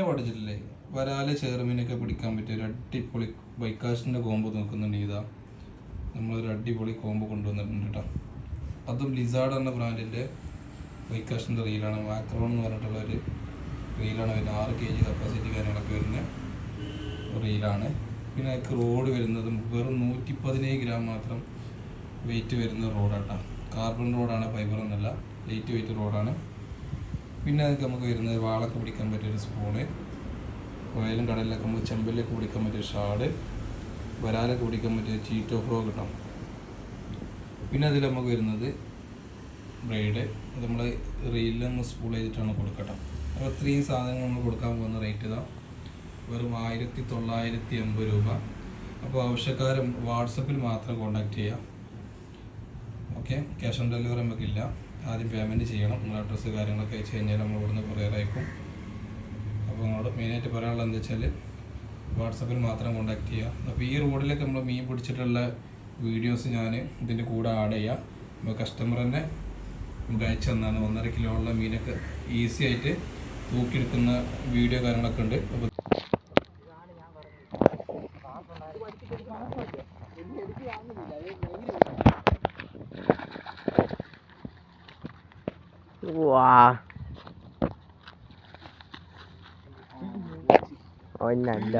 പഠിച്ചിട്ടില്ലേ വരാലെ ചെറുമീനൊക്കെ പിടിക്കാൻ പറ്റിയ ഒരു അടിപൊളി ബൈക്കാഷിൻ്റെ കോമ്പോ നോക്കുന്നുണ്ട്. ഇതാ നമ്മളൊരു അടിപൊളി കോമ്പോ കൊണ്ടുവന്നിട്ടുണ്ട് കേട്ടോ. അതും ലിസാർഡ് എന്ന ബ്രാൻഡിൻ്റെ ബൈക്കാഷിൻ്റെ റീലാണ്. മാക്രോൺ എന്ന് പറഞ്ഞിട്ടുള്ള ഒരു റീലാണ് വരുന്നത്. 6 kg കപ്പാസിറ്റി കാര്യങ്ങളൊക്കെ വരുന്ന റീലാണ്. പിന്നെ അതിക്ക് റോഡ് വരുന്നത് വെറും 117 ഗ്രാം മാത്രം വെയിറ്റ് വരുന്ന റോഡാട്ടോ. കാർബൺ റോഡാണ്, ഫൈബർ എന്നല്ല, ലൈറ്റ് വെയിറ്റ് റോഡാണ്. പിന്നെ അതൊക്കെ നമുക്ക് വരുന്നത് വാളൊക്കെ പിടിക്കാൻ പറ്റിയൊരു സ്പൂണ്, വയലും കടലിലൊക്കെ നമുക്ക് ചെമ്പലിലൊക്കെ പിടിക്കാൻ പറ്റിയ ഷാഡ്, വരാലൊക്കെ പിടിക്കാൻ പറ്റിയ ചീറ്റോ ഫ്രോ കിട്ടും. പിന്നെ അതിൽ നമുക്ക് വരുന്നത് ബ്രൈഡ്, അത് നമ്മൾ റീലിൽ നിന്ന് സ്പൂൾ ചെയ്തിട്ടാണ് കൊടുക്കട്ടെ. അപ്പോൾ ഇത്രയും സാധനങ്ങൾ നമ്മൾ കൊടുക്കാൻ പോകുന്ന റേറ്റ് ഇതാ വെറും 1980 രൂപ. അപ്പോൾ ആവശ്യക്കാർ വാട്സപ്പിൽ മാത്രം കോൺടാക്റ്റ് ചെയ്യാം. ഓക്കെ, ക്യാഷ് ഓൺ ഡെലിവറി നമുക്കില്ല. ആദ്യം പേയ്മെൻറ്റ് ചെയ്യണം. നിങ്ങൾ അഡ്രസ്സ് കാര്യങ്ങളൊക്കെ അയച്ചു കഴിഞ്ഞാൽ നമ്മൾ ഇവിടുന്ന് കൊറിയർ അയക്കും. അപ്പോൾ നിങ്ങളോട് മെയിനായിട്ട് പറയാനുള്ളത് എന്താ വെച്ചാൽ വാട്സപ്പിൽ മാത്രം കോൺടാക്റ്റ് ചെയ്യുക. അപ്പോൾ ഈ റോഡിലൊക്കെ നമ്മൾ മീൻ പിടിച്ചിട്ടുള്ള വീഡിയോസ് ഞാൻ ഇതിൻ്റെ കൂടെ ആഡ് ചെയ്യാം. അപ്പോൾ കസ്റ്റമർ തന്നെ നമുക്ക് അയച്ചു തന്നാണ് 1.5 കിലോ ഉള്ള മീനൊക്കെ ഈസി ആയിട്ട് തൂക്കിയെടുക്കുന്ന വീഡിയോ കാര്യങ്ങളൊക്കെ ഉണ്ട്. അപ്പോൾ ഒന്നല്ല